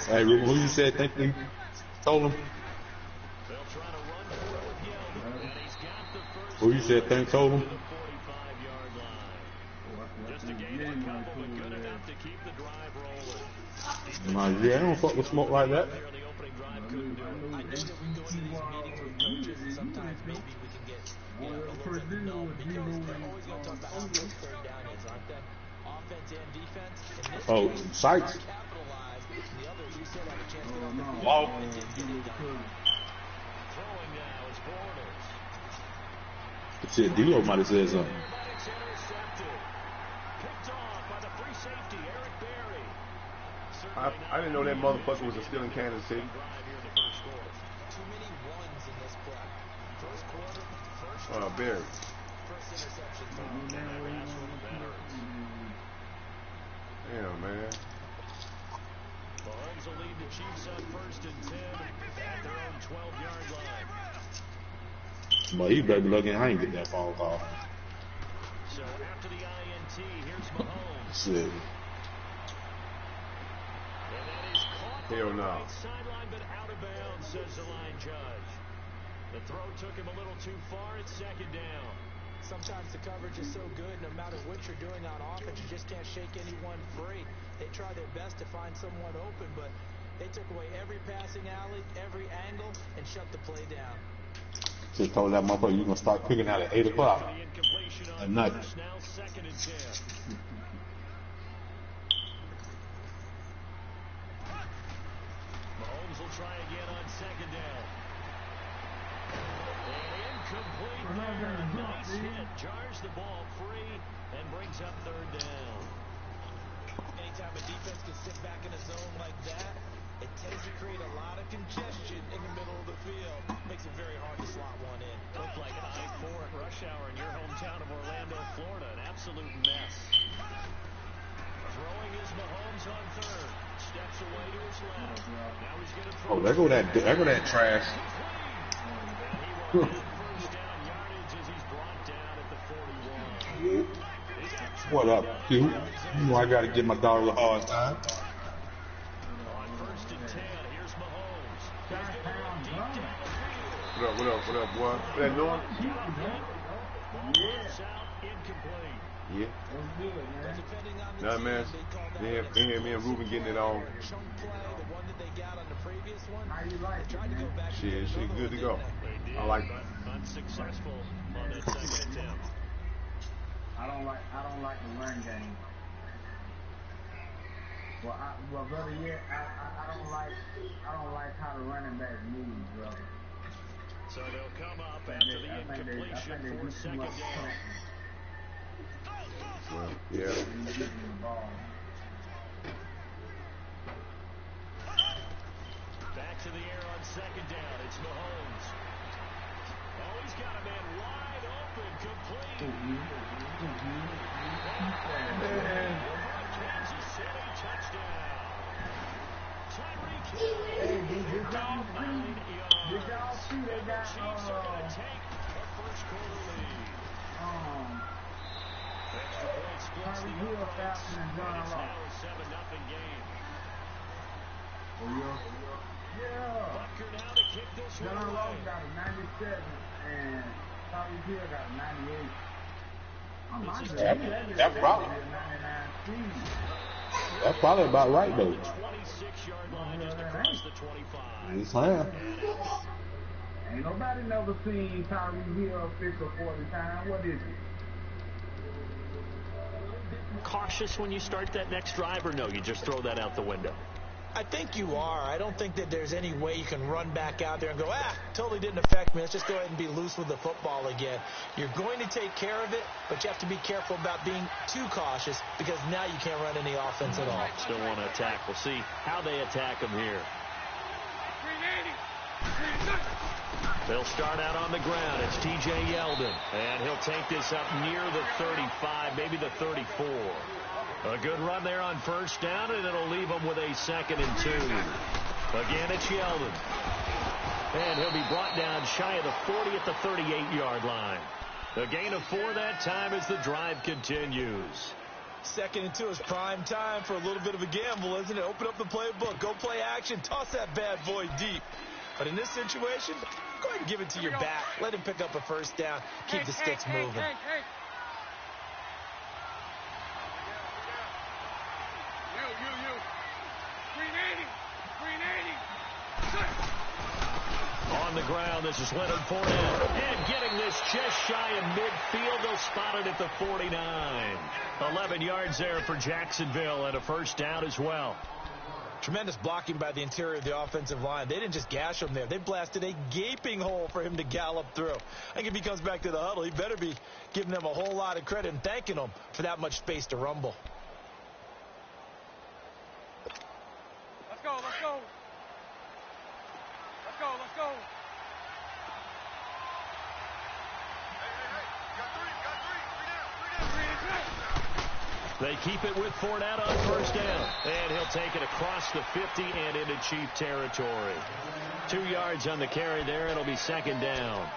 Hey, who you said think they told him? Who you said think told him? Just a gain of a couple, but good enough to keep the drive rolling. Yeah, I don't fuck with smoke like that. The opening drive couldn't do it. I know that we go into these meetings with coaches, and sometimes maybe we can get a little bit numb because they're always going to talk about how important third down is, aren't they? Offense and defense. In this case, Sykes capitalized. And the others, you said, had a chance to get off the field Wow. and didn't get it done. Throwing now is Borders. Shit, D-Lo might have said something. Picked off by the free safety, Eric Berry. I didn't know that motherfucker was still in Kansas City. Too many ones in this play. First quarter, first Berry. first interception. Damn, man. Mahomes will lead the Chiefs on 1st and 10 at their own 12-yard line. But he better be lucky I ain't get that phone call. So after the INT, here's Mahomes. Shit. And that is caught Hell on the no. right sideline, but out of bounds, says the line judge. The throw took him a little too far. It's 2nd down. Sometimes the coverage is so good, no matter what you're doing on offense, you just can't shake anyone free. They try their best to find someone open, but they took away every passing alley, every angle, and shut the play down. Just told that motherfucker you're going to start cooking out at 8 o'clock The incompletion at on night. first, now 2nd and 10. Mahomes will try again on 2nd down. And incomplete there. Nice hit. Jars the ball free and brings up 3rd down. Anytime a defense can sit back in a zone like that, it tends to create a lot of congestion in the middle of the field. Makes it very hard to slot one in. Looked like I-4 at rush hour in your hometown of Orlando, Florida. An absolute mess. Throwing is Mahomes on 3rd. Steps away to his left. Now he's going to throw. Oh, there go that trash. And he will get 1st down yardage as he's brought down at the 41. What up, Q? You know I got to give my dog a hard time. On 1st and 10, here's Mahomes. He's going to run deep down the field. What up, boy? What that doing? Ball pops out, incomplete. Yeah. Depending on the Nah, team, man. they call that Me and Ruben getting it on. chunk play, the one that they got on the previous one. They tried to go back and Shit, get another good to one, go. didn't they? They did, I like it. but unsuccessful on that 2nd attempt. I don't like the run game. Well, better yet, I don't like how the running back moves, brother. So they'll come up after the incompletion for 2nd down. Yeah. Back to the air on 2nd down. It's Mahomes. Oh, he's got a man wide open, complete. Kansas City touchdown. Tyreek Hill. Did y'all see they got Chiefs are going to take a 1st quarter lead. Extra point splits the uprights, and it's now a 7-0 game. Yeah. Butker now to kick this one John away. Ross got a 97 and Tyreek Hill got a 98. That's probably about right, though. 26-yard line just across the 25. It's him. Ain't nobody never seen Tyreek Hill 50 or 40 times. What is it? Cautious when you start that next drive, or no, you just throw that out the window? I think you are. I don't think that there's any way you can run back out there and go, totally didn't affect me. Let's just go ahead and be loose with the football again. You're going to take care of it, but you have to be careful about being too cautious because now you can't run any offense at all. Still want to attack. We'll see how they attack him here. They'll start out on the ground. It's T.J. Yeldon, and he'll take this up near the 35, maybe the 34. A good run there on 1st down, and it'll leave him with a 2nd and 2. Again, it's Yeldon. And he'll be brought down shy of the 40 at the 38-yard line. A gain of 4 that time as the drive continues. 2nd and 2 is prime time for a little bit of a gamble, isn't it? Open up the playbook, go play action, toss that bad boy deep. But in this situation, go ahead and give it to your back. Let him pick up a first down. Keep the sticks moving. On the ground, this is Leonard Fournette. And getting this just shy of midfield. They'll spot it at the 49. 11 yards there for Jacksonville and a first down as well. Tremendous blocking by the interior of the offensive line. They didn't just gash him there. They blasted a gaping hole for him to gallop through. I think if he comes back to the huddle, he better be giving them a whole lot of credit and thanking them for that much space to rumble. Let's go, let's go. Let's go, let's go. They keep it with Fournette on first down. And he'll take it across the 50 and into Chief territory. 2 yards on the carry there. It'll be second down.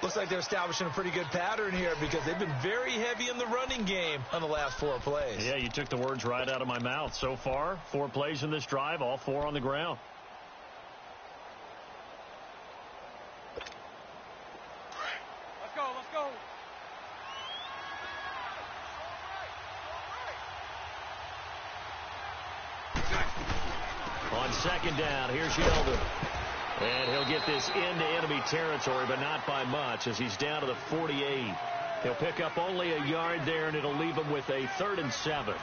Looks like they're establishing a pretty good pattern here because they've been very heavy in the running game on the last 4 plays. Yeah, you took the words right out of my mouth. So far, 4 plays in this drive, all 4 on the ground. Let's go, let's go. On second down, here's Yeldon. And he'll get this into enemy territory, but not by much as he's down to the 48. He'll pick up only a yard there, and it'll leave him with a 3rd and 7.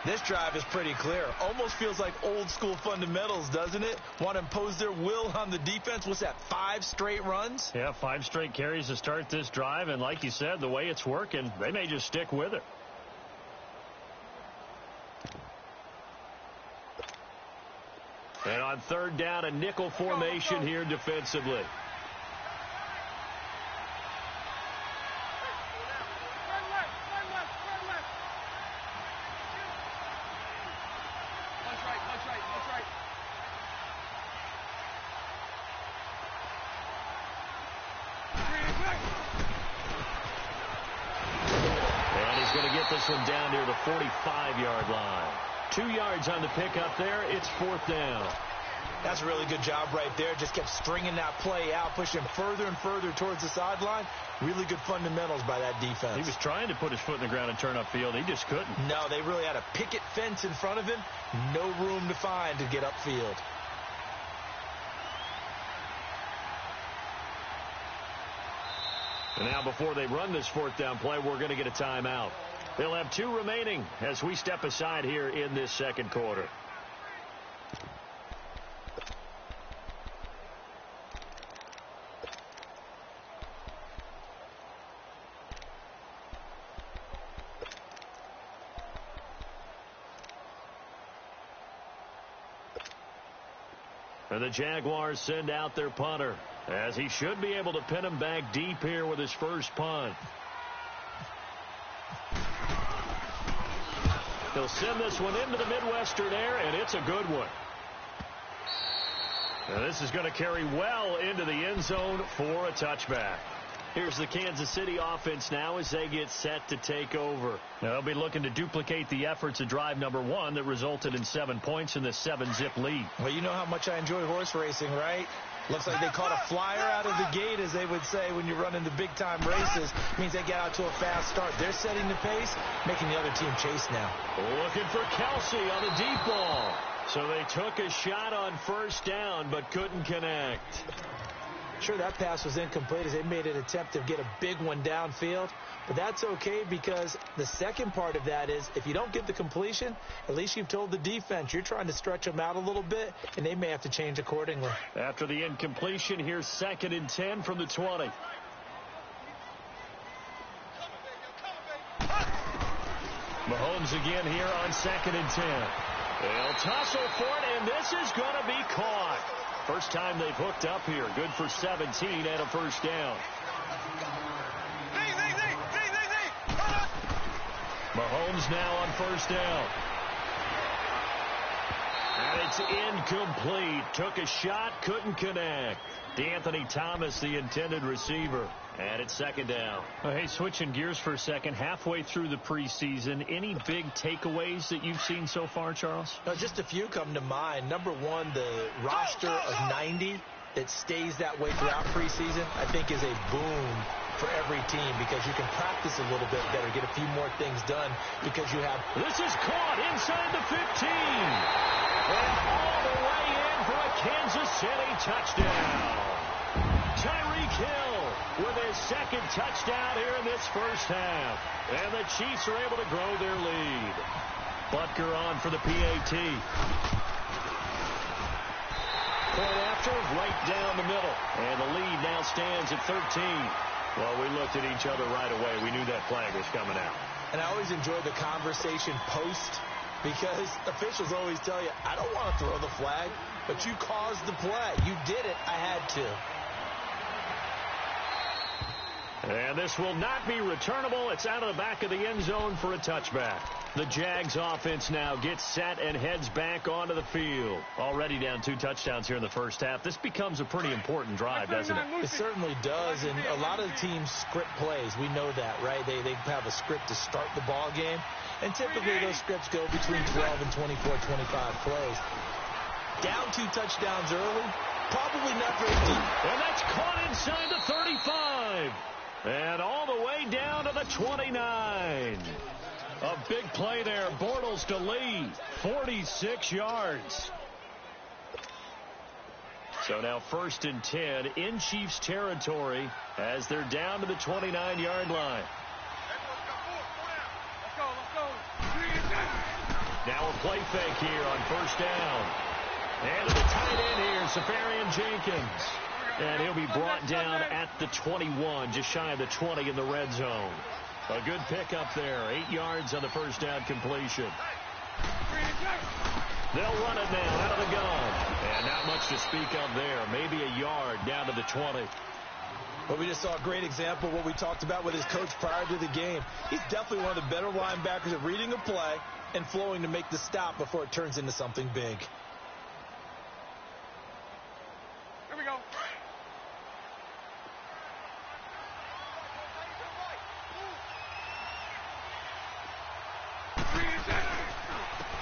This drive is pretty clear. Almost feels like old school fundamentals, doesn't it? Want to impose their will on the defense. What's that, 5 straight runs? Yeah, 5 straight carries to start this drive. And like you said, the way it's working, they may just stick with it. And on 3rd down, a nickel formation here defensively. And he's going to get this one down near the 45-yard line. 2 yards on the pickup there. It's 4th down. That's a really good job right there. Just kept stringing that play out, pushing further and further towards the sideline. Really good fundamentals by that defense. He was trying to put his foot in the ground and turn upfield. He just couldn't. No, they really had a picket fence in front of him. No room to find to get upfield. And now before they run this 4th down play, we're going to get a timeout. They'll have 2 remaining as we step aside here in this 2nd quarter. And the Jaguars send out their punter, as he should be able to pin him back deep here with his first punt. He'll send this one into the Midwestern air, and it's a good one. Now this is going to carry well into the end zone for a touchback. Here's the Kansas City offense now as they get set to take over. Now they'll be looking to duplicate the efforts of drive number 1 that resulted in 7 points in the 7-zip lead. Well, you know how much I enjoy horse racing, right? Looks like they caught a flyer out of the gate, as they would say when you're running the big-time races. Means they get out to a fast start. They're setting the pace, making the other team chase now. Looking for Kelsey on the deep ball. So they took a shot on 1st down, but couldn't connect. Sure, that pass was incomplete as they made an attempt to get a big one downfield. But that's okay because the second part of that is if you don't get the completion, at least you've told the defense you're trying to stretch them out a little bit, and they may have to change accordingly. After the incompletion, here's 2nd and 10 from the 20. Mahomes again here on 2nd and 10. They'll tussle for it, and this is going to be caught. First time they've hooked up here. Good for 17 and a first down. Mahomes now on 1st down. And it's incomplete. Took a shot, couldn't connect. D'Anthony Thomas, the intended receiver. And it's second down. Hey, switching gears for a second. Halfway through the preseason, any big takeaways that you've seen so far, Charles? Just a few come to mind. Number one, the roster of 90 that stays that way throughout preseason, I think is a boon for every team because you can practice a little bit better, get a few more things done because you have... This is caught inside the 15. And all the way in for a Kansas City touchdown. Tyreek Hill with his second touchdown here in this first half. And the Chiefs are able to grow their lead. Butker on for the PAT. Point after, right down the middle. And the lead now stands at 13. Well, we looked at each other right away. We knew that flag was coming out. And I always enjoy the conversation post because officials always tell you, I don't want to throw the flag, but you caused the play. You did it. I had to. And this will not be returnable. It's out of the back of the end zone for a touchback. The Jags offense now gets set and heads back onto the field. Already down 2 touchdowns here in the first half. This becomes a pretty important drive, doesn't it? It certainly does, and a lot of the teams script plays. We know that, right? They have a script to start the ball game, and typically those scripts go between 12 and 24, 25 plays. Down 2 touchdowns early, probably not very deep. And that's caught inside the 35. And all the way down to the 29. A big play there. Bortles to lead. 46 yards. So now 1st and 10 in Chiefs territory as they're down to the 29-yard line. Now a play fake here on 1st down. And to the tight end here, Safarian Jenkins. And he'll be brought down at the 21, just shy of the 20 in the red zone. A good pickup there. 8 yards on the first down completion. They'll run it now out of the gun. And not much to speak of there. Maybe a yard down to the 20. But we just saw a great example of what we talked about with his coach prior to the game. He's definitely one of the better linebackers at reading a play and flowing to make the stop before it turns into something big. Here we go.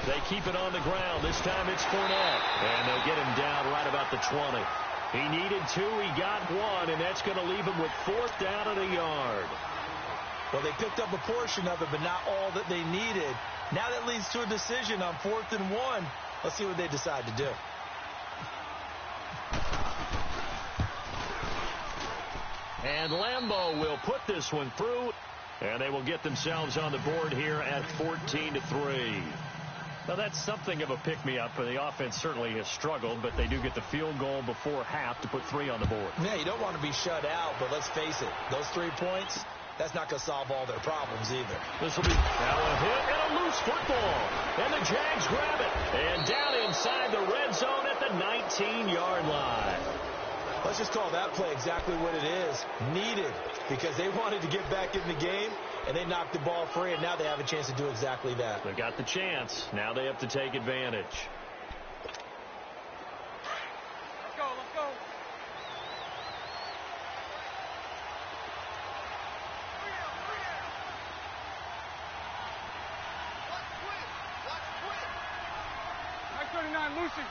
They keep it on the ground. This time it's Fournette. And they'll get him down right about the 20. He needed 2. He got 1. And that's going to leave him with 4th down and a yard. Well, they picked up a portion of it, but not all that they needed. Now that leads to a decision on 4th and 1. Let's see what they decide to do. And Lambeau will put this one through. And they will get themselves on the board here at 14-3. Now, that's something of a pick-me-up, and the offense certainly has struggled, but they do get the field goal before half to put 3 on the board. Yeah, you don't want to be shut out, but let's face it, those 3 points, that's not going to solve all their problems either. This will be now a hit and a loose football. And the Jags grab it. And down inside the red zone at the 19-yard line. Let's just call that play exactly what it is. Needed, because they wanted to get back in the game, and they knocked the ball free, and now they have a chance to do exactly that. They got the chance. Now they have to take advantage. Let's go, let's go. Nice 39, Lucy.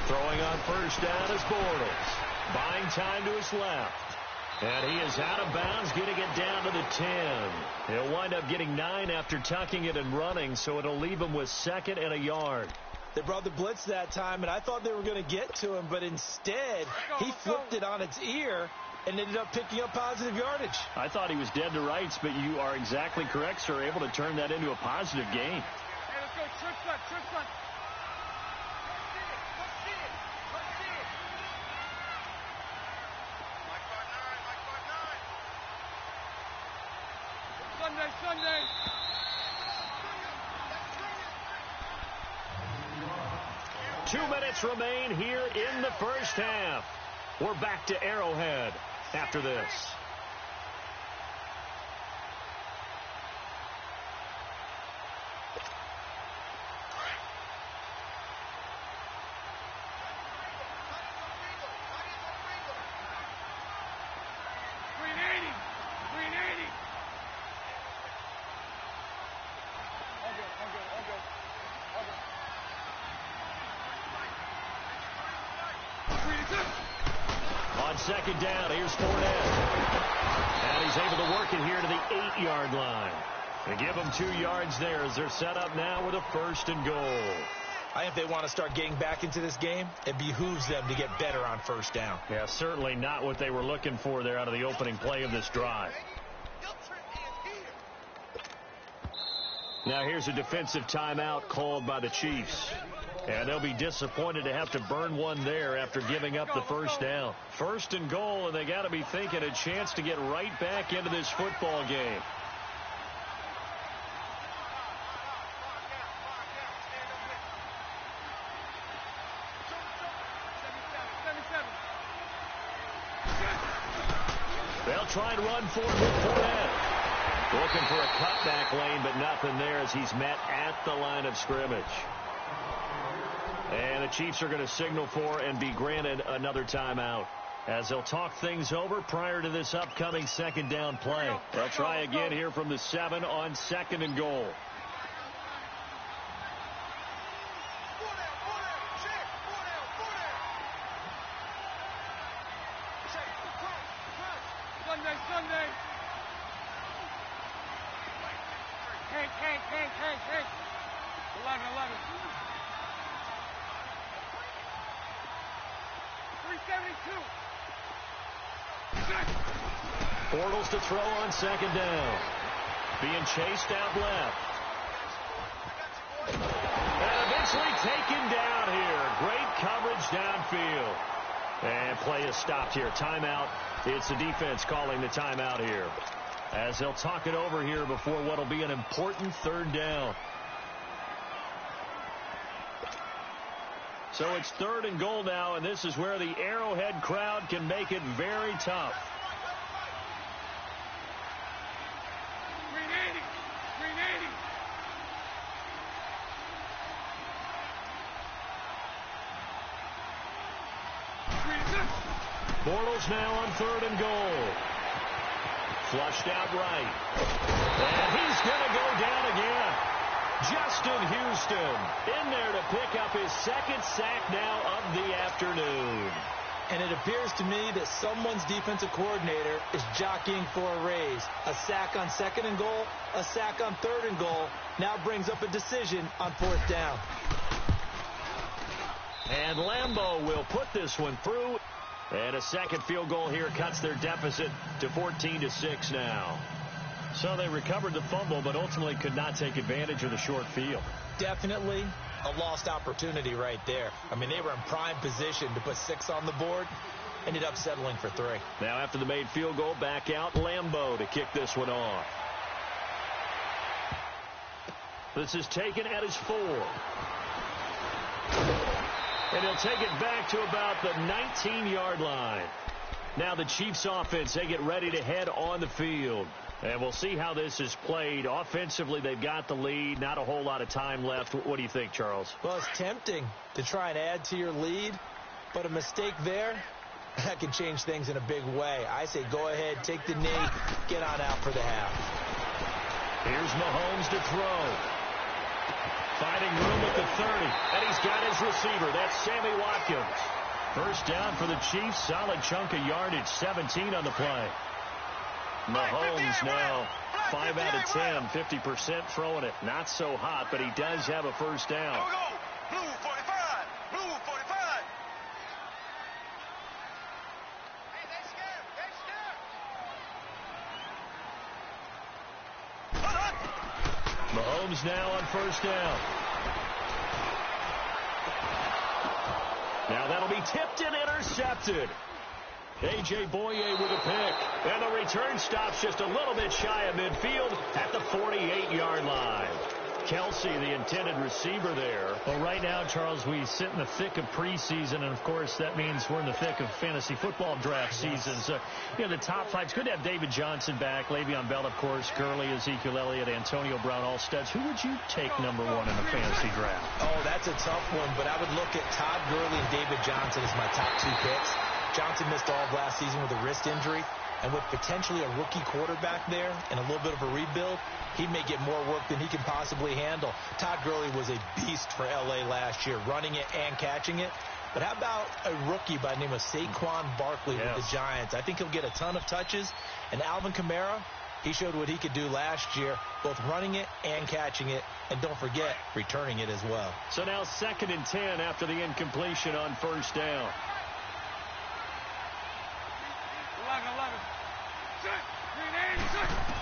Throwing on first down is Bortles. Buying time to his left. And he is out of bounds, getting it down to the 10. He'll wind up getting 9 after tucking it and running, so it'll leave him with 2nd and a yard. They brought the blitz that time, and I thought they were going to get to him, but instead he flipped it on its ear and ended up picking up positive yardage. I thought he was dead to rights, but you are exactly correct, sir. Able to turn that into a positive gain. Hey, let's go. Trip front, trip front. Sunday. 2 minutes remain here in the first half. We're back to Arrowhead after this. second down. Here's Fournette. And he's able to work it here to the 8-yard line. They give them 2 yards there as they're set up now with a 1st and goal. I think if they want to start getting back into this game, it behooves them to get better on 1st down. Yeah, certainly not what they were looking for there out of the opening play of this drive. Now here's a defensive timeout called by the Chiefs. And they'll be disappointed to have to burn one there after giving up the 1st down. 1st and goal, and they got to be thinking a chance to get right back into this football game. They'll try and run for it with Fournette. Looking for a cutback lane, but nothing there as he's met at the line of scrimmage. And the Chiefs are going to signal for and be granted another timeout as they'll talk things over prior to this upcoming 2nd down play. They'll try again here from the 7 on 2nd and goal. Sunday. Hank. 11. 372. Bortles to throw on 2nd down. Being chased out left. And eventually taken down here. Great coverage downfield. And play is stopped here. Timeout. It's the defense calling the timeout here, as they'll talk it over here before what will be an important 3rd down. So it's 3rd and goal now, and this is where the Arrowhead crowd can make it very tough. 380. Bortles now on 3rd and goal. Flushed out right. And he's going to go down again. Justin Houston in there to pick up his 2nd sack now of the afternoon. And it appears to me that someone's defensive coordinator is jockeying for a raise. A sack on 2nd and goal, a sack on 3rd and goal, now brings up a decision on 4th down. And Lambeau will put this one through. And a 2nd field goal here cuts their deficit to 14-6 now. So they recovered the fumble, but ultimately could not take advantage of the short field. Definitely a lost opportunity right there. I mean, they were in prime position to put 6 on the board. Ended up settling for 3. Now after the made field goal, back out Lambeau to kick this one off. This is taken at his 4. And he'll take it back to about the 19-yard line. Now the Chiefs offense, they get ready to head on the field. And we'll see how this is played. Offensively, they've got the lead. Not a whole lot of time left. What do you think, Charles? Well, it's tempting to try and add to your lead. But a mistake there, that can change things in a big way. I say go ahead, take the knee, get on out for the half. Here's Mahomes to throw. Finding room at the 30, and he's got his receiver. That's Sammy Watkins. 1st down for the Chiefs. Solid chunk of yardage, 17 on the play. Mahomes now 5 out of 10, 50% throwing it. Not so hot, but he does have a 1st down. Blue 45. Blue 45. Hey, they scared. Mahomes now on 1st down. Now that'll be tipped and intercepted. A.J. Boye with a pick. And the return stops just a little bit shy of midfield at the 48-yard line. Kelsey, the intended receiver there. Well, right now, Charles, we sit in the thick of preseason, and, of course, that means we're in the thick of fantasy football draft season. So, the top 5. It's good to have David Johnson back, Le'Veon Bell, of course, Gurley, Ezekiel Elliott, Antonio Brown, all studs. Who would you take #1 in the fantasy draft? Oh, that's a tough one, but I would look at Todd Gurley and David Johnson as my top 2 picks. Johnson missed all of last season with a wrist injury. And with potentially a rookie quarterback there and a little bit of a rebuild, he may get more work than he can possibly handle. Todd Gurley was a beast for L.A. last year, running it and catching it. But how about a rookie by the name of Saquon Barkley with the Giants? I think he'll get a ton of touches. And Alvin Kamara, he showed what he could do last year, both running it and catching it. And don't forget, returning it as well. So now 2nd and 10 after the incompletion on first down. 11. Set. 380.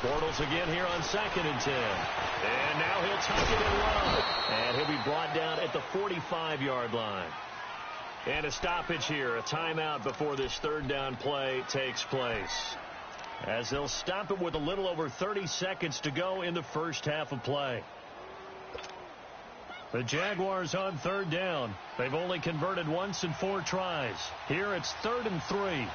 Bortles again here on 2nd and 10. And now he'll tuck it and run. And he'll be brought down at the 45-yard line. And a stoppage here, a timeout before this 3rd down play takes place. As they'll stop it with a little over 30 seconds to go in the first half of play. The Jaguars on 3rd down. They've only converted once in 4 tries. Here it's 3rd and 3. 380.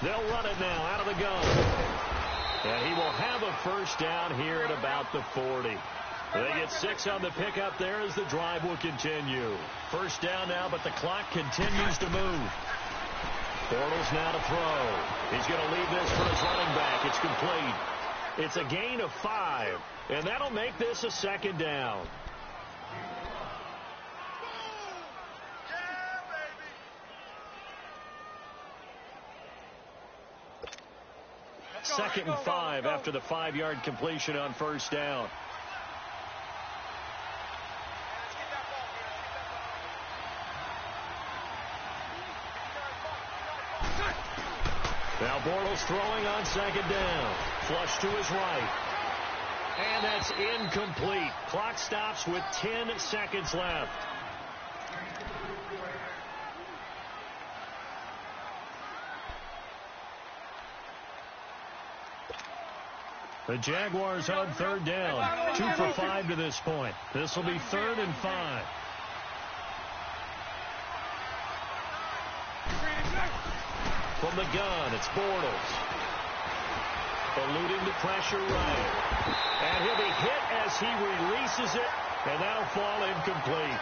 They'll run it now out of the gun. And he will have a first down here at about the 40. They get 6 on the pickup there as the drive will continue. First down now, but the clock continues to move. Bortles now to throw. He's going to leave this for his running back. It's complete. It's a gain of 5, and that'll make this a 2nd down. Second and 5 after the 5-yard completion on first down. Now Bortles throwing on 2nd down. Flush to his right. And that's incomplete. Clock stops with 10 seconds left. The Jaguars on 3rd down. 2 for 5 to this point. This will be 3rd and 5. From the gun, it's Bortles. Eluding the pressure right. And he'll be hit as he releases it, and that'll fall incomplete.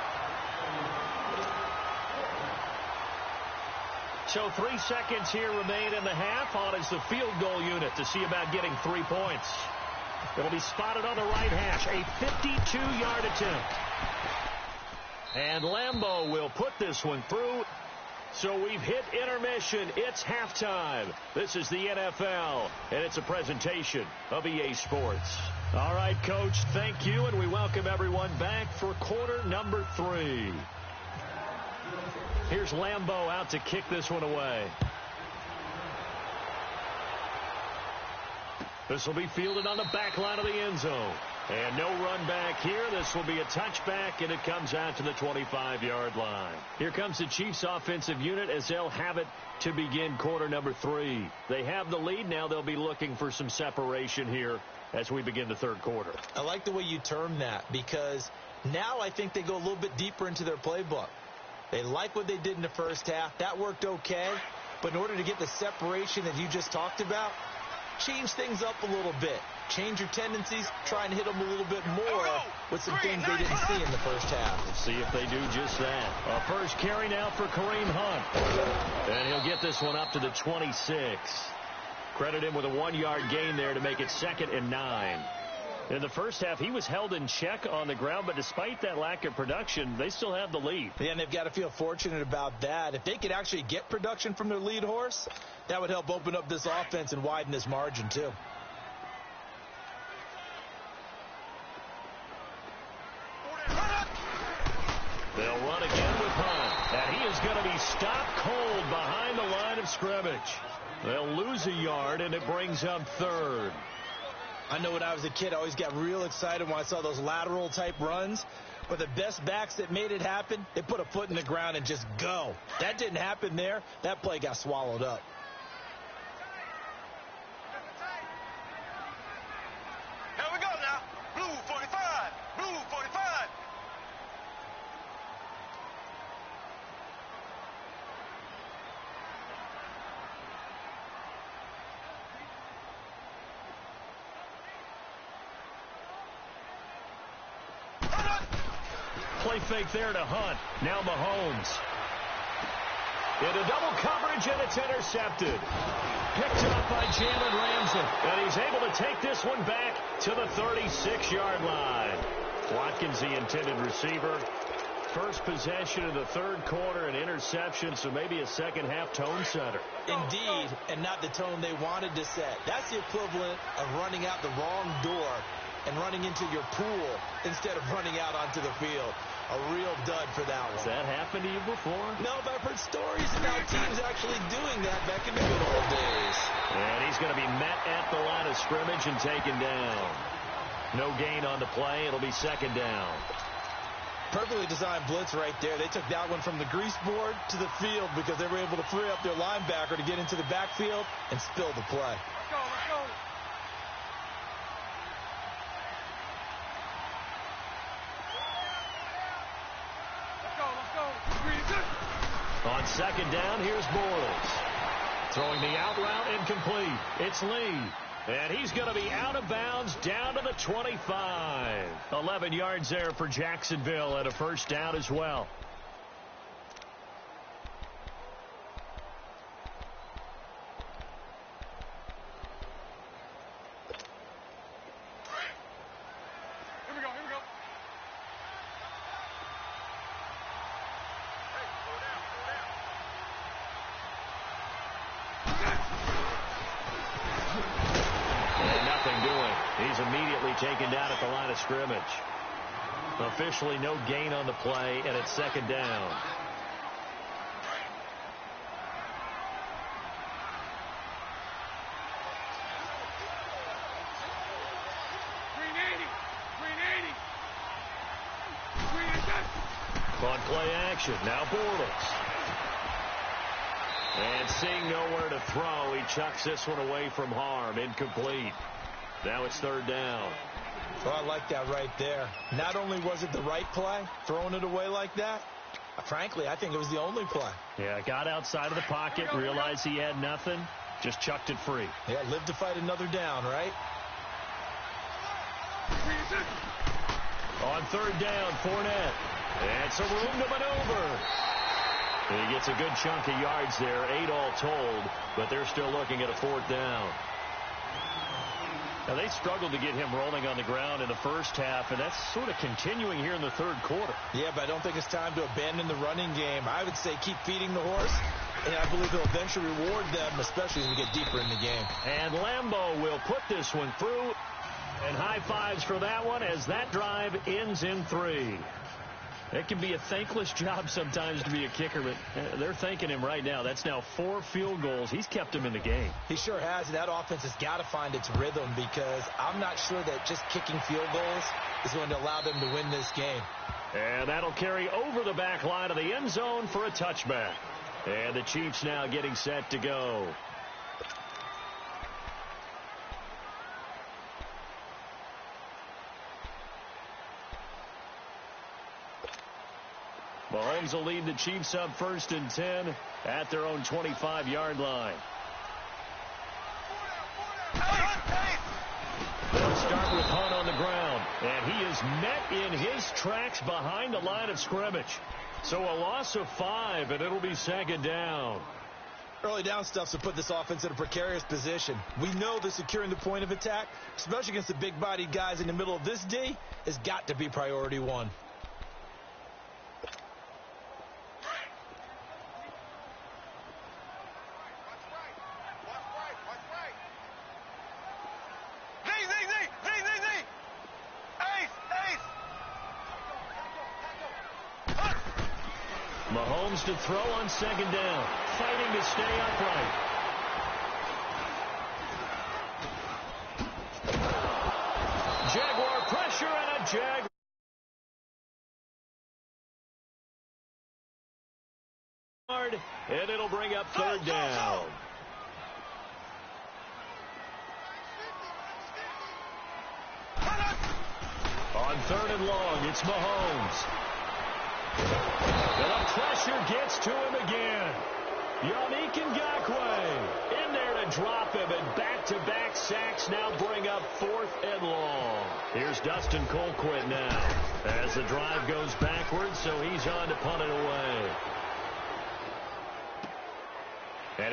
So 3 seconds here remain in the half. On is the field goal unit to see about getting 3 points. It'll be spotted on the right hash. A 52-yard attempt. And Lambeau will put this one through. So we've hit intermission. It's halftime. This is the NFL, and it's a presentation of EA Sports. All right, Coach, thank you, and we welcome everyone back for quarter number 3. Here's Lambeau out to kick this one away. This will be fielded on the back line of the end zone. And no run back here. This will be a touchback, and it comes out to the 25-yard line. Here comes the Chiefs offensive unit as they'll have it to begin quarter number 3. They have the lead. Now they'll be looking for some separation here as we begin the 3rd quarter. I like the way you term that, because now I think they go a little bit deeper into their playbook. They like what they did in the first half. That worked okay. But in order to get the separation that you just talked about, change things up a little bit. Change your tendencies. Try and hit them a little bit more with some things they didn't see in the first half. Let's see if they do just that. A first carry now for Kareem Hunt. And he'll get this one up to the 26. Credit him with a 1-yard gain there to make it 2nd and 9. In the first half, he was held in check on the ground, but despite that lack of production, they still have the lead. Yeah, and they've got to feel fortunate about that. If they could actually get production from their lead horse, that would help open up this offense and widen this margin, too. They'll run again with Hunt, and he is going to be stopped cold behind the line of scrimmage. They'll lose a yard, and it brings up 3rd. I know when I was a kid, I always got real excited when I saw those lateral-type runs. But the best backs that made it happen, they put a foot in the ground and just go. That didn't happen there. That play got swallowed up. Here we go now. Blue 45. Blue 45. Play fake there to Hunt. Now Mahomes. Into double coverage, and it's intercepted. Picked up by Jalen Ramsey. And he's able to take this one back to the 36-yard line. Watkins, the intended receiver. First possession of the third quarter, an interception, so maybe a second-half tone setter. Indeed, and not the tone they wanted to set. That's the equivalent of running out the wrong door and running into your pool instead of running out onto the field. A real dud for that one. Has that happened to you before? No, but I've heard stories about teams actually doing that back in the good old days. And he's going to be met at the line of scrimmage and taken down. No gain on the play. It'll be second down. Perfectly designed blitz right there. They took that one from the grease board to the field because they were able to free up their linebacker to get into the backfield and spill the play. Let's go, let's go. On second down, here's Bortles. Throwing the out route incomplete. It's Lee. And he's going to be out of bounds down to the 25. 11 yards there for Jacksonville and a first down as well. Here we go, here we go. He's immediately taken down at the line of scrimmage. Officially no gain on the play, and it's second down. On play action, now Bortles. And seeing nowhere to throw, he chucks this one away from harm. Incomplete. Now it's third down. Well, I like that right there. Not only was it the right play, throwing it away like that, frankly, I think it was the only play. Yeah, got outside of the pocket, realized he had nothing, just chucked it free. Yeah, live to fight another down, right? On third down, Fournette. And some room to maneuver. And he gets a good chunk of yards there, 8 all told, but they're still looking at a fourth down. Now, they struggled to get him rolling on the ground in the first half, and that's sort of continuing here in the third quarter. Yeah, but I don't think it's time to abandon the running game. I would say keep feeding the horse, and I believe they'll eventually reward them, especially as we get deeper in the game. And Lambeau will put this one through, and high fives for that one as that drive ends in 3. It can be a thankless job sometimes to be a kicker, but they're thanking him right now. That's now 4 field goals. He's kept them in the game. He sure has, and that offense has got to find its rhythm because I'm not sure that just kicking field goals is going to allow them to win this game. And that'll carry over the back line of the end zone for a touchback. And the Chiefs now getting set to go. Mahomes will lead the Chiefs up 1st and 10 at their own 25-yard line. They'll start with Hunt on the ground, and he is met in his tracks behind the line of scrimmage. So a loss of 5, and it'll be second down. Early down stuff's to put this offense in a precarious position. We know that securing the point of attack, especially against the big-bodied guys in the middle of this D, has got to be priority 1. Mahomes to throw on second down, fighting to stay upright. Jaguar pressure and a Jaguar. And it'll bring up third down. On third and long, it's Mahomes. And the pressure gets to him again. Yannick Ngakoue in there to drop him, and back-to-back sacks now bring up 4th and long. Here's Dustin Colquitt now as the drive goes backwards, so he's on to punt it away.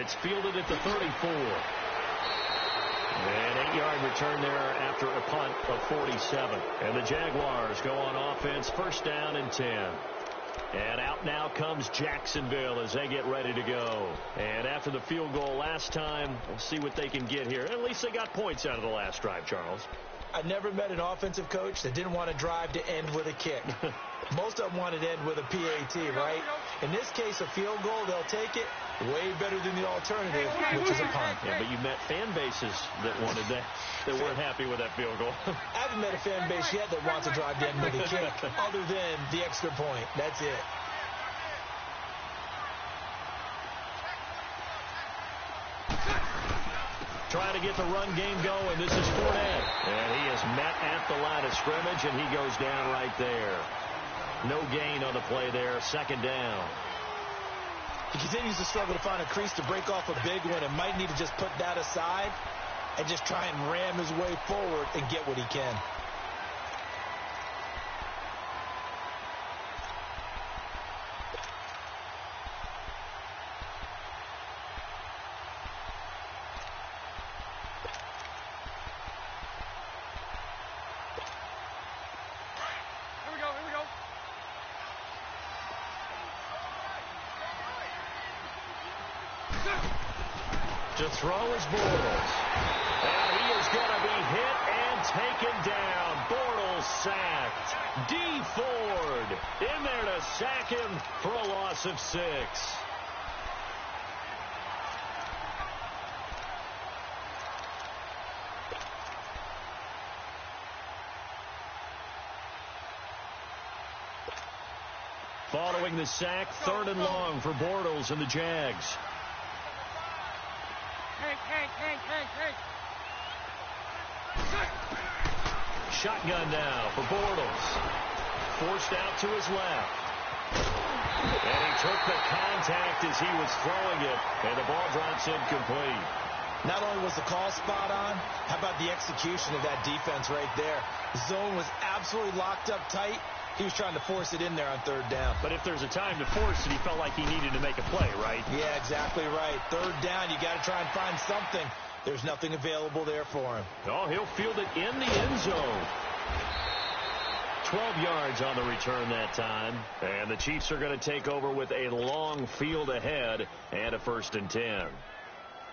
It's fielded at the 34. An 8-yard return there after a punt of 47. And the Jaguars go on offense, first down and 10. And out now comes Jacksonville as they get ready to go. And after the field goal last time, we'll see what they can get here. At least they got points out of the last drive, Charles. I never met an offensive coach that didn't want to drive to end with a kick. Most of them wanted to end with a PAT, right? In this case, a field goal, they'll take it. Way better than the alternative, which is a punt. Yeah, but you met fan bases that wanted that weren't happy with that field goal. I haven't met a fan base yet that wants to drive to end with a kick, other than the extra point. That's it. Trying to get the run game going. This is Fournette. And he is met at the line of scrimmage, and he goes down right there. No gain on the play there. Second down. He continues to struggle to find a crease to break off a big one and might need to just put that aside and just try and ram his way forward and get what he can. To throw is Bortles. And he is going to be hit and taken down. Bortles sacked. D. Ford in there to sack him for a loss of 6. Following the sack, 3rd and long for Bortles and the Jags. Shotgun now for Bortles. Forced out to his left. And he took the contact as he was throwing it, and the ball drops incomplete. Not only was the call spot on, how about the execution of that defense right there? The zone was absolutely locked up tight. He was trying to force it in there on 3rd down. But if there's a time to force it, he felt like he needed to make a play, right? Yeah, exactly right. 3rd down, you got to try and find something. There's nothing available there for him. Oh, he'll field it in the end zone. 12 yards on the return that time. And the Chiefs are going to take over with a long field ahead and a 1st and 10.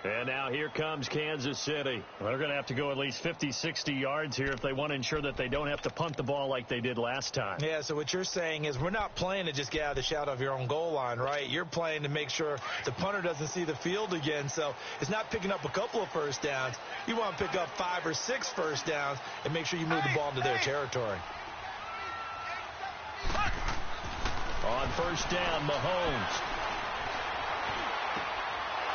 And now here comes Kansas City. Well, they're going to have to go at least 50, 60 yards here if they want to ensure that they don't have to punt the ball like they did last time. Yeah, so what you're saying is we're not playing to just get out of the shadow of your own goal line, right? You're playing to make sure the punter doesn't see the field again. So it's not picking up a couple of first downs. You want to pick up 5 or 6 first downs and make sure you move the ball into their territory. On 1st down, Mahomes.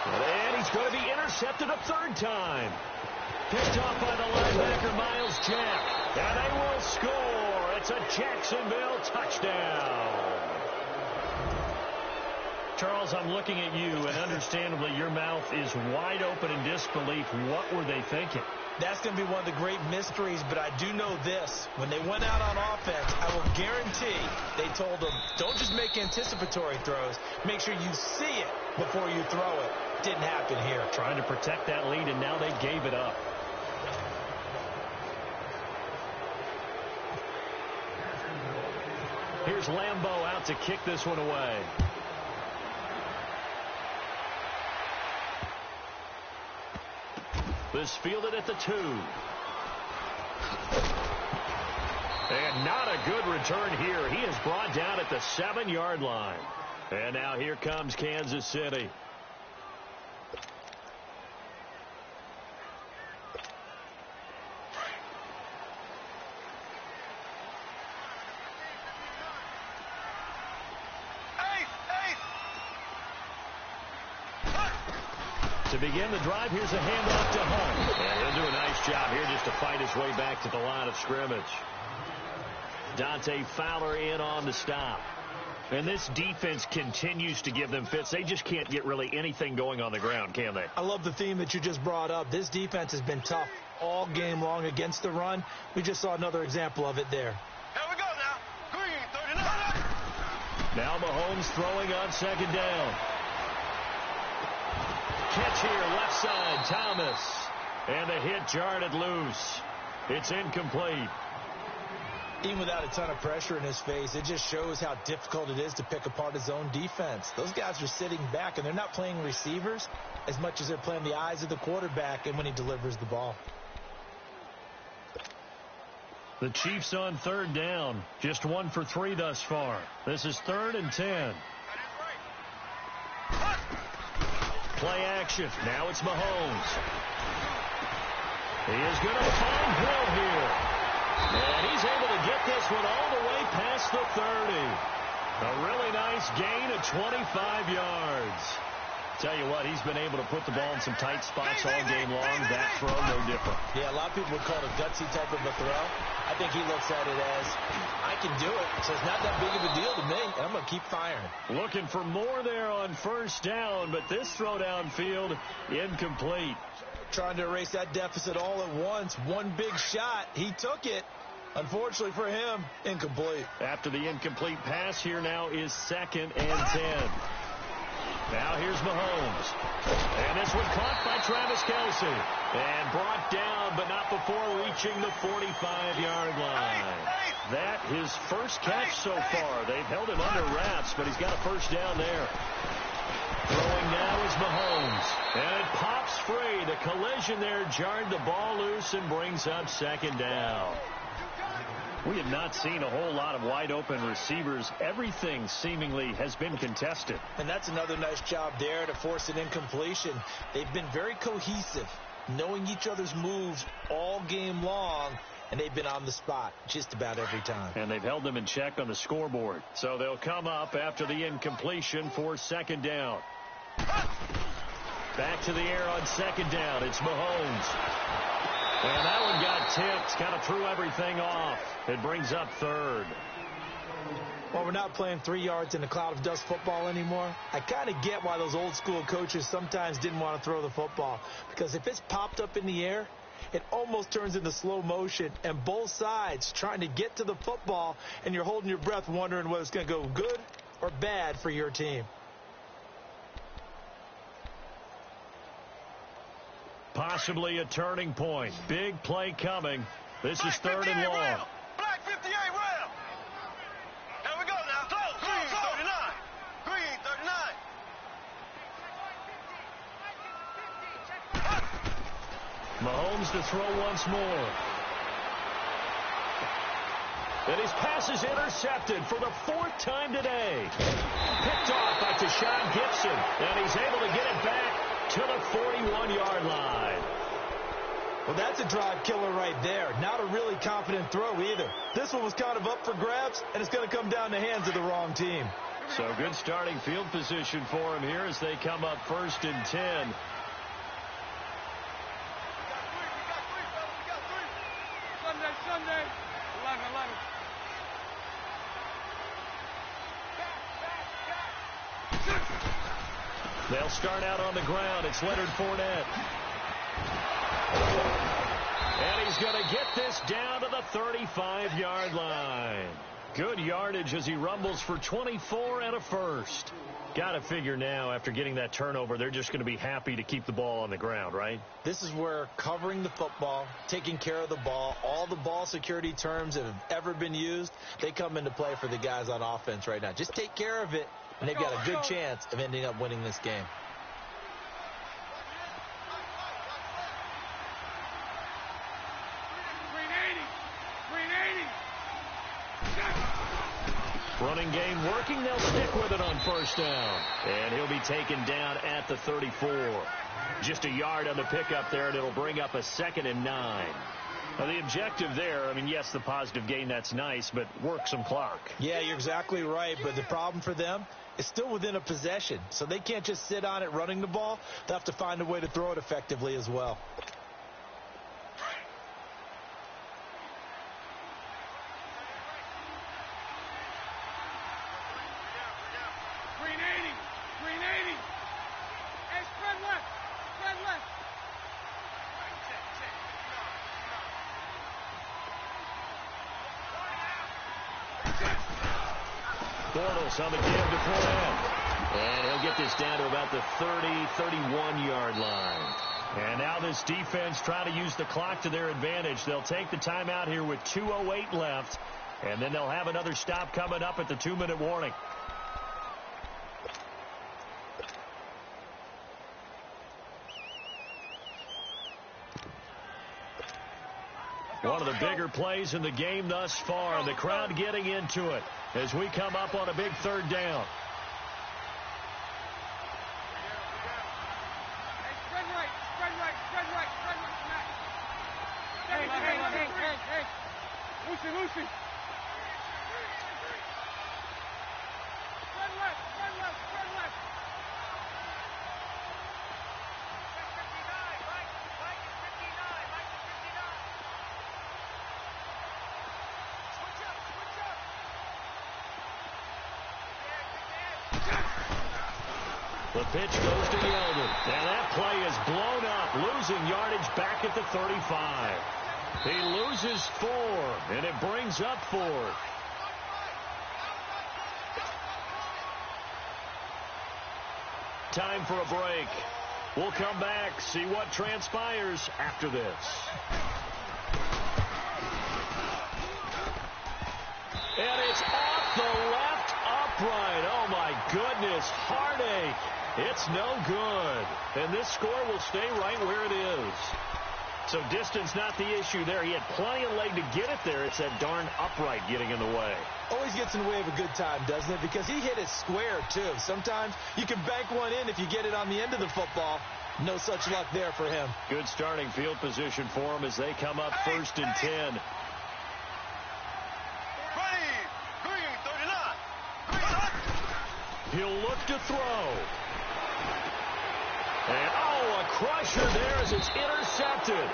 And he's going to be intercepted a 3rd time. Picked off by the linebacker, Miles Jack. And they will score. It's a Jacksonville touchdown. Charles, I'm looking at you, and understandably, your mouth is wide open in disbelief. What were they thinking? That's going to be one of the great mysteries, but I do know this. When they went out on offense, I will guarantee they told them, don't just make anticipatory throws. Make sure you see it before you throw it. Didn't happen here. Trying to protect that lead, and now they gave it up. Here's Lambeau out to kick this one away. This fielded at the 2. And not a good return here. He is brought down at the 7-yard line. And now here comes Kansas City. To begin the drive, here's a handoff to Hunt. And he'll do a nice job here just to fight his way back to the line of scrimmage. Dante Fowler in on the stop. And this defense continues to give them fits. They just can't get really anything going on the ground, can they? I love the theme that you just brought up. This defense has been tough all game long against the run. We just saw another example of it there. Here we go now. Green, 39. Now Mahomes throwing on 2nd down. catch here, left side, Thomas. And the hit jarred it loose. It's incomplete. Even without a ton of pressure in his face, it just shows how difficult it is to pick apart his own defense. Those guys are sitting back, and they're not playing receivers as much as they're playing the eyes of the quarterback and when he delivers the ball. The Chiefs on third down. Just 1 for 3 thus far. This is 3rd and 10. Play action. Now it's Mahomes. He is going to find Hill here. And he's able to get this one all the way past the 30. A really nice gain of 25 yards. Tell you what, he's been able to put the ball in some tight spots all game long. That throw, no different. Yeah, a lot of people would call it a gutsy type of a throw. I think he looks at it as, I can do it, so it's not that big of a deal to me, and I'm going to keep firing. Looking for more there on first down, but this throw downfield, incomplete. Trying to erase that deficit all at once. One big shot. He took it. Unfortunately for him, incomplete. After the incomplete pass, here now is 2nd and 10. Now here's Mahomes. And this one caught by Travis Kelce. And brought down, but not before reaching the 45-yard line. That his first catch so far. They've held him under wraps, but he's got a first down there. Throwing now is Mahomes. And it pops free. The collision there jarred the ball loose and brings up 2nd down. We have not seen a whole lot of wide-open receivers. Everything seemingly has been contested. And that's another nice job there to force an incompletion. They've been very cohesive, knowing each other's moves all game long, and they've been on the spot just about every time. And they've held them in check on the scoreboard. So they'll come up after the incompletion for 2nd down. Back to the air on 2nd down. It's Mahomes. And that one got tipped, kind of threw everything off. It brings up 3rd. Well, we're not playing 3 yards in a cloud of dust football anymore. I kind of get why those old school coaches sometimes didn't want to throw the football. Because if it's popped up in the air, it almost turns into slow motion. And both sides trying to get to the football, and you're holding your breath wondering whether it's going to go good or bad for your team. Possibly a turning point. Big play coming. This is 3rd and long. Black 58 round. Here we go now. Green 39. Green 39. Mahomes to throw once more. And his pass is intercepted for the 4th time today. Picked off by Tashawn Gibson. And he's able to get it back to the 41-yard line. Well, that's a drive killer right there. Not a really confident throw either. This one was kind of up for grabs, and it's going to come down the hands of the wrong team. So good starting field position for him here as they come up 1st and 10. We got three. Sunday. 11. They'll start out on the ground. It's Leonard Fournette. And he's going to get this down to the 35-yard line. Good yardage as he rumbles for 24 and a first. Got to figure now, after getting that turnover, they're just going to be happy to keep the ball on the ground, right? This is where covering the football, taking care of the ball, all the ball security terms that have ever been used, they come into play for the guys on offense right now. Just take care of it, and they've got a good chance of ending up winning this game. Running game working. They'll stick with it on 1st down. And he'll be taken down at the 34. Just a yard on the pickup there, and it'll bring up a 2nd and 9. Now, the objective there, I mean, yes, the positive gain, that's nice, but work some clock. Yeah, you're exactly right, but the problem for them is still within a possession. So they can't just sit on it running the ball. They'll have to find a way to throw it effectively as well. Bortles on the give to Fournette. And he'll get this down to about the 30, 31-yard line. And now this defense trying to use the clock to their advantage. They'll take the timeout here with 2:08 left, and then they'll have another stop coming up at the 2-minute warning. One of the bigger plays in the game thus far, and the crowd getting into it as we come up on a big third down. Lucy. Spread left. The pitch goes to Yeldon, and that play is blown up, losing yardage back at the 35. He loses 4, and it brings up 4. Time for a break. We'll come back, see what transpires after this. And it's off the left upright. Oh, my goodness. Heartache. It's no good. And this score will stay right where it is. So distance not the issue there. He had plenty of leg to get it there. It's that darn upright getting in the way. Always gets in the way of a good time, doesn't it? Because he hit it square, too. Sometimes you can bank one in if you get it on the end of the football. No such luck there for him. Good starting field position for him as they come up 1st and 10. He'll look to throw. And, a crusher there as it's intercepted.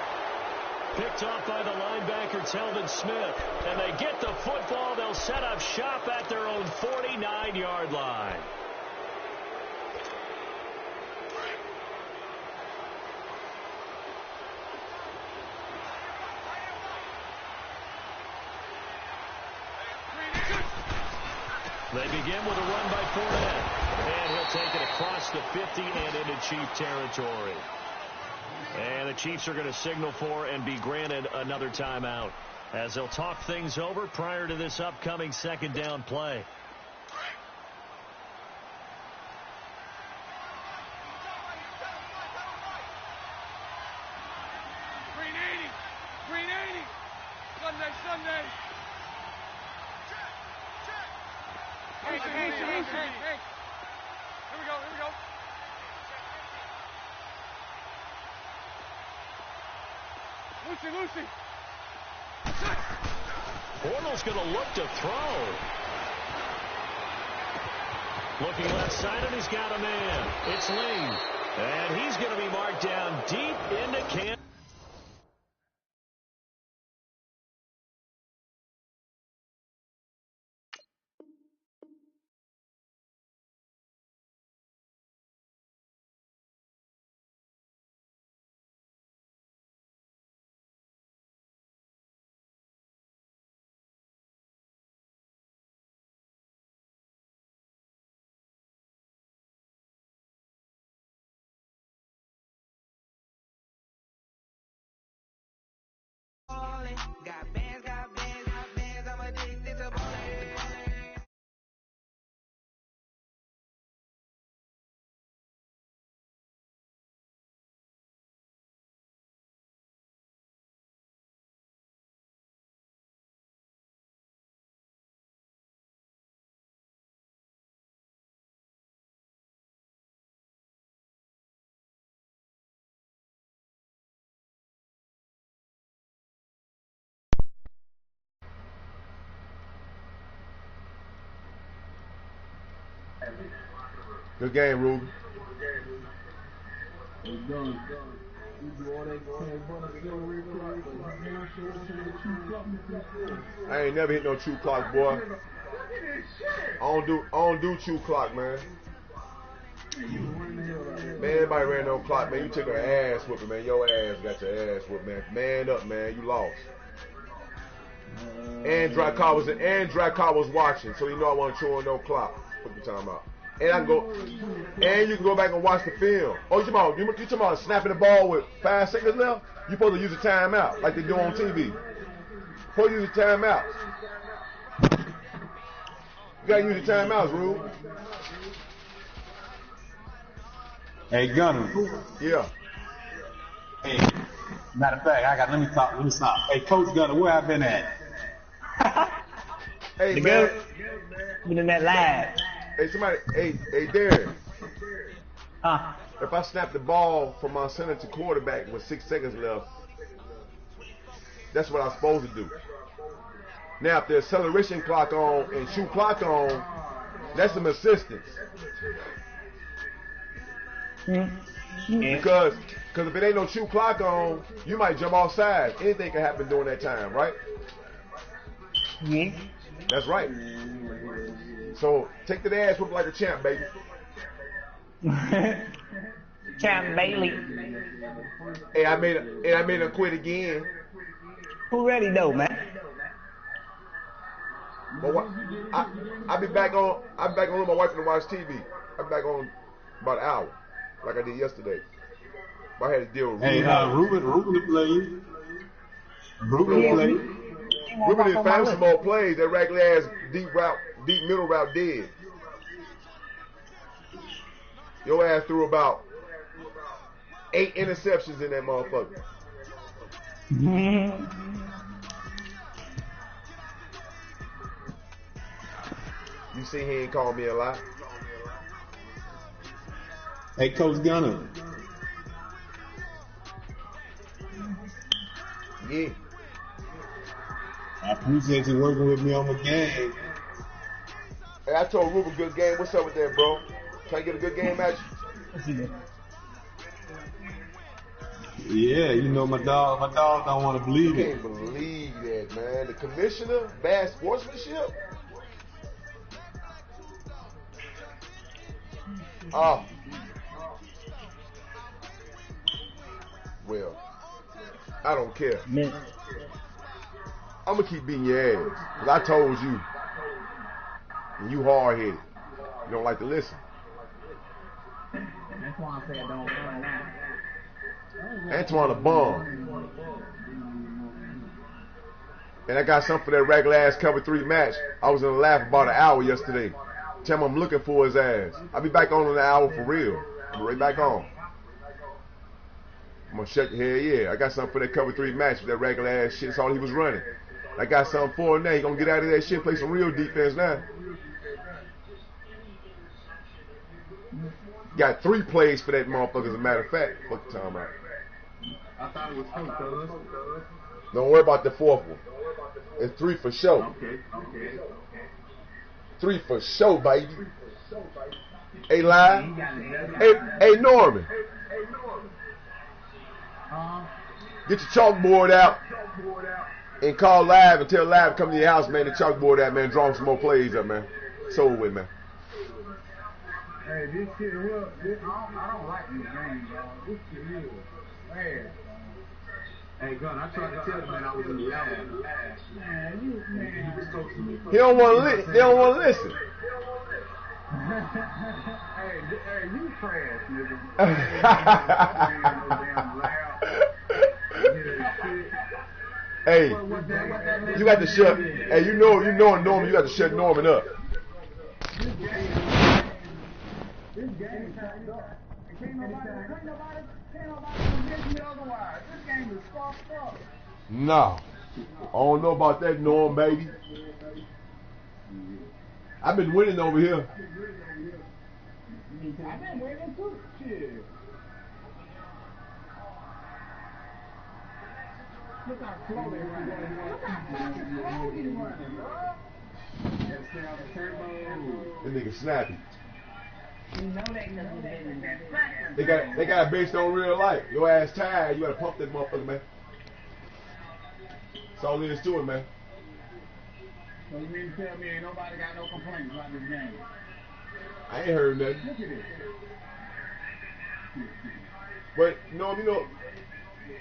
Picked off by the linebacker, Telvin Smith. And they get the football. They'll set up shop at their own 49-yard line. They begin with a run by Fournette. And he'll take it across the 50 and into Chief territory. And the Chiefs are going to signal for and be granted another timeout as they'll talk things over prior to this upcoming 2nd down play. Green 80. Sunday. Hey. Here we go. Lucy. Bortles going to look to throw. Looking left side, and he's got a man. It's Ling. And he's going to be marked down deep into Kansas. Got bands, I'm addicted to ballin'. Good game, Ruben. I ain't never hit no true clock, boy. I don't do true clock, man. Man, everybody ran no clock, man. You took an ass whooping, man. Your ass got your ass whooped, man. Man up, man. You lost. And Dry Car was watching, so you know I wasn't chewing no clock. Put the time out. And I can go, and you can go back and watch the film. Oh, you talking about snapping the ball with 5 seconds left? You're supposed to use a timeout like they do on TV. Supposed to use a timeout. You gotta use the timeouts, Rube. Hey, Gunner. Yeah. Hey, matter of fact, let me stop. Hey, Coach Gunner, where I been at? Hey, the man. Been in that lab. Hey, somebody, hey, Darren. Huh? If I snap the ball from my center to quarterback with 6 seconds left, that's what I'm supposed to do. Now, if the acceleration clock on and shoot clock on, that's some assistance. Mm-hmm. Yeah. Because if it ain't no shoot clock on, you might jump off sides. Anything can happen during that time, right? Yeah. That's right. So take that ass whoop like a champ, baby. Champ Bailey. Hey, I made him quit again. Who ready though, man? But I'll be back on with my wife and watch TV. I'll be back on about an hour, like I did yesterday. But I had to deal with Ruben to play. Ruben to play. Ruben didn't find some more plays. That regular ass deep middle route dead. Your ass threw about 8 interceptions in that motherfucker. You see, he ain't called me a lie. Hey, Coach Gunner. Yeah. I appreciate you working with me on the game. Hey, I told Ruben good game. What's up with that, bro? Can I get a good game match? Yeah, you know my dog don't want to believe it. I can't believe that, man. The commissioner, bad sportsmanship. Oh. Well, I don't care. I'm going to keep beating your ass. Because I told you. And you hard-headed. You don't like to listen. That's why I said don't run out. Antoine a bum. And I got something for that regular ass cover 3 match. I was in the lab about an hour yesterday. Tell him I'm looking for his ass. I'll be back on in an hour for real. I'll be right back on. I'm gonna shut the hell yeah. I got something for that cover 3 match with that regular ass shit. That's all he was running. I got something for him now. He gonna get out of that shit, play some real defense now. Got 3 plays for that motherfucker, as a matter of fact. Fuck the time out. I thought it was 2, cuz. Don't worry about the 4th one. It's 3 for sure. Okay. 3 for sure, baby. Hey, Live. Hey, Norman. Get your chalkboard out and call Live and tell Live to come to your house, man. The chalkboard out, man. Draw some more plays up, man. It's over with, man. Hey, this shit, I don't like this game, y'all. This shit is bad. Hey, Gun, I tried to tell him, man, I was in the lab. Man, he was coaching me. They don't want to listen. Hey, you trash, nigga. Hey, you got to shut. Hey, you know Norman. You got to shut Norman up. This game can't nobody convince me otherwise. This game is fucked up. No. I don't know about that, Norm, baby. I've been winning over here. I've been winning too. Shit. Look how slow they run. Look how fucking slow he running, bro. That's down the turbo. That nigga snappy. You know they know that. They got it based on real life. Your ass tired, you gotta pump that motherfucker, man. That's all there is to it, man. So you mean to tell me ain't nobody got no complaints about this game? I ain't heard nothing. Look at it. But Norm, you know,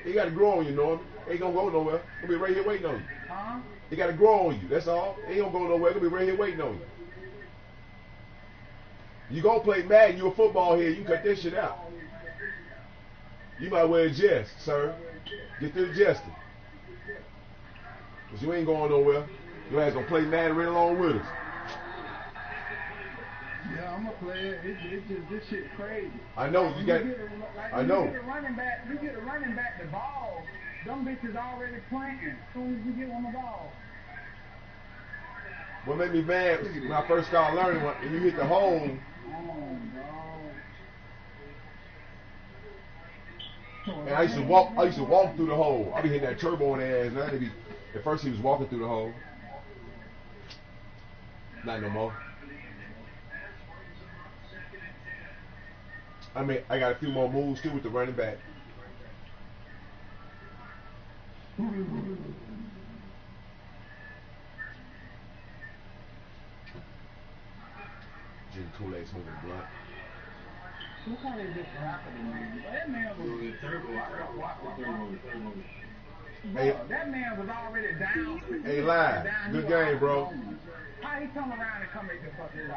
he gotta grow on you, Norm. Ain't gonna go nowhere. He'll be right here waiting on you. Huh? He gotta grow on you, that's all. He ain't gonna go nowhere, he'll be right here waiting on you. You gonna play Madden, you a football here, you cut this shit out. You might well adjust, sir. Get to adjusting. Because you ain't going nowhere. Your ass gonna play Madden right along with us. Yeah, I'm gonna play it. It's just this shit crazy. I know you got. I know. You get a running back the ball. Them bitches already playing. As soon as you get on the ball. What made me mad was when I first started learning, when you hit the hole. Oh, no. And I used to walk through the hole. I be hitting that turbo on the ass. Now they be. At first he was walking through the hole. Not no more. I mean, I got a few more moves too with the running back. Jim Kool-Aid smoking blunt. What kind of this happening, man? That man was turbo. I got watched the turbo. Hey, that man was already down. Hey, live. Good game, bro. How he come around and come make the fucking